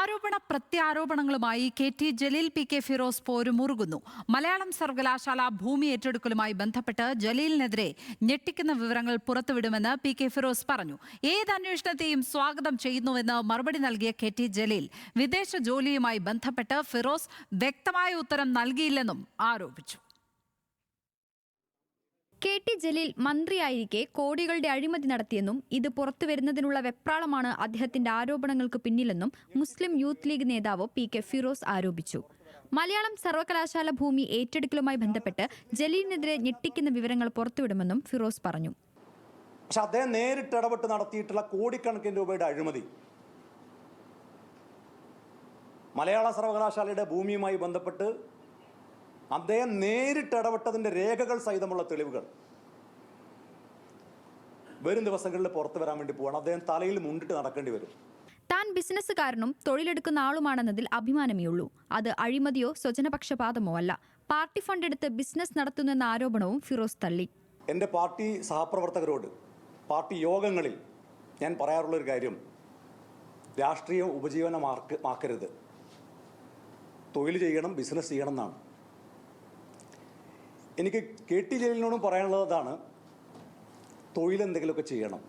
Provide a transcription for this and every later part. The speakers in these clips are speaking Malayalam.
ആരോപണ പ്രത്യാരോപണങ്ങളുമായി കെ.ടി. ജലീൽ, പി.കെ. ഫിറോസ് പോരുമുറുകുന്നു. മലയാളം സർവകലാശാല ഭൂമി ഏറ്റെടുക്കലുമായി ബന്ധപ്പെട്ട് ജലീലിനെതിരെ ഞെട്ടിക്കുന്ന വിവരങ്ങൾ പുറത്തുവിടുമെന്ന് പി.കെ. ഫിറോസ് പറഞ്ഞു. ഏത് അന്വേഷണത്തെയും സ്വാഗതം ചെയ്യുന്നുവെന്ന് മറുപടി നൽകിയ കെ.ടി. ജലീൽ, വിദേശ ജോലിയുമായി ബന്ധപ്പെട്ട് ഫിറോസ് വ്യക്തമായ ഉത്തരം നൽകിയില്ലെന്നും ആരോപിച്ചു. കെ.ടി. ജലീൽ മന്ത്രിയായിരിക്കെ കോടികളുടെ അഴിമതി നടത്തിയെന്നും ഇത് പുറത്തുവരുന്നതിനുള്ള വെപ്രാളമാണ് അദ്ദേഹത്തിന്റെ ആരോപണങ്ങൾക്ക് പിന്നിലെന്നും മുസ്ലിം യൂത്ത് ലീഗ് നേതാവ് പി.കെ. ഫിറോസ് ആരോപിച്ചു. മലയാളം സർവകലാശാല ഭൂമി ഏറ്റെടുക്കലുമായി ബന്ധപ്പെട്ട് ജലീലിനെതിരെ ഞെട്ടിക്കുന്ന വിവരങ്ങൾ പുറത്തുവിടുമെന്നും ഫിറോസ് പറഞ്ഞു. പക്ഷെ അദ്ദേഹം നേരിട്ട് ഇടപെട്ട് നടത്തിയിട്ടുള്ള കോടിക്കണക്കിന് രൂപയുടെ അഴിമതി മലയാള സർവകലാശാലയുടെ ഭൂമിയുമായി ബന്ധപ്പെട്ട് അദ്ദേഹം നേരിട്ട് ഇടപെട്ടതിൻ്റെ രേഖകൾ സഹിതമുള്ള തെളിവുകൾ വരും ദിവസങ്ങളിൽ പുറത്തു വരാൻ വേണ്ടി പോവാണ്. അദ്ദേഹം തലയിൽ മുണ്ടിട്ട് നടക്കേണ്ടി വരും. താൻ ബിസിനസ്സുകാരനും തൊഴിലെടുക്കുന്ന ആളുമാണെന്നതിൽ അഭിമാനമേയുള്ളൂ. അത് അഴിമതിയോ സ്വജനപക്ഷപാതമോ അല്ല. പാർട്ടി ഫണ്ട് എടുത്ത് ബിസിനസ് നടത്തുന്നെന്ന ആരോപണവും ഫിറോസ് തള്ളി. എൻ്റെ പാർട്ടി സഹപ്രവർത്തകരോട് പാർട്ടി യോഗങ്ങളിൽ ഞാൻ പറയാറുള്ളൊരു കാര്യം, രാഷ്ട്രീയം ഉപജീവനമാക്കരുത്, തൊഴിൽ ചെയ്യണം, ബിസിനസ് ചെയ്യണം എന്നാണ്. എനിക്ക് കെ.ടി. ജലീലിനോടും പറയാനുള്ളതാണ്, തൊഴിലെന്തെങ്കിലുമൊക്കെ ചെയ്യണം,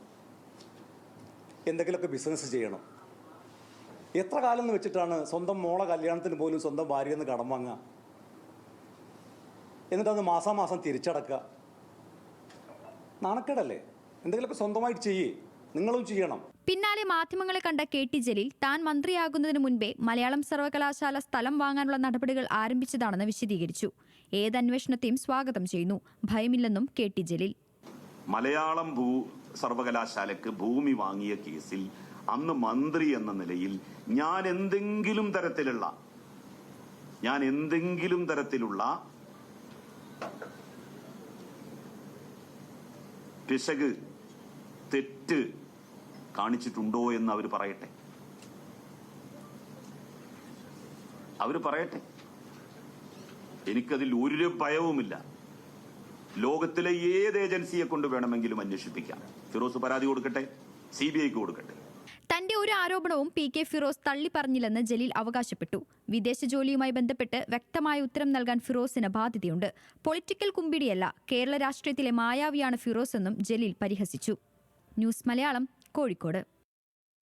എന്തെങ്കിലുമൊക്കെ ബിസിനസ് ചെയ്യണം. എത്ര കാലം എന്ന് വെച്ചിട്ടാണ് സ്വന്തം മോളെ കല്യാണത്തിന് പോലും സ്വന്തം ഭാര്യയിൽ നിന്ന് കടം വാങ്ങുക, എന്നിട്ടത് മാസാമാസം തിരിച്ചടക്കുക? നാണക്കേടല്ലേ? എന്തെങ്കിലുമൊക്കെ സ്വന്തമായിട്ട് ചെയ്യേ, നിങ്ങളും ചെയ്യണം. പിന്നാലെ മാധ്യമങ്ങളെ കണ്ട കെ.ടി. ജലീൽ താൻ മന്ത്രിയാകുന്നതിന് മുൻപേ മലയാളം സർവകലാശാല സ്ഥലം വാങ്ങാനുള്ള നടപടികൾ ആരംഭിച്ചതാണെന്ന് വിശദീകരിച്ചു. ഏതന്വേഷണത്തെയും സ്വാഗതം ചെയ്യുന്നു, ഭയമില്ലെന്നും കെ.ടി. ജലീൽ. മലയാളം സർവകലാശാലയ്ക്ക് ഭൂമി വാങ്ങിയ കേസിൽ അന്ന് മന്ത്രി എന്ന നിലയിൽ ഞാൻ എന്തെങ്കിലും തരത്തിലുള്ള പിശക്, തെറ്റ് കാണിച്ചിട്ടുണ്ടോ എന്ന് അവർ പറയട്ടെ. എനിക്കതിൽ ഒരു ഭയവുമില്ല. ലോകത്തിലെ ഏത് ഏജൻസിയെ കൊണ്ട് വേണമെങ്കിലും അന്വേഷിപ്പിക്കാം. ഫിറോസ് പരാതി കൊടുക്കട്ടെ, CBIക്ക് കൊടുക്കട്ടെ. തന്റെ ഒരു ആരോപണവും പി.കെ. ഫിറോസ് തള്ളി പറഞ്ഞില്ലെന്ന് ജലീൽ അവകാശപ്പെട്ടു. വിദേശ ജോലിയുമായി ബന്ധപ്പെട്ട് വ്യക്തമായ ഉത്തരം നൽകാൻ ഫിറോസിന് ബാധ്യതയുണ്ട്. പൊളിറ്റിക്കൽ കുമ്പിടിയല്ല, കേരള രാഷ്ട്രീയത്തിലെ മായാവിയാണ് ഫിറോസ് എന്നും ജലീൽ പരിഹസിച്ചു. ന്യൂസ് മലയാളം, കോഴിക്കോട്.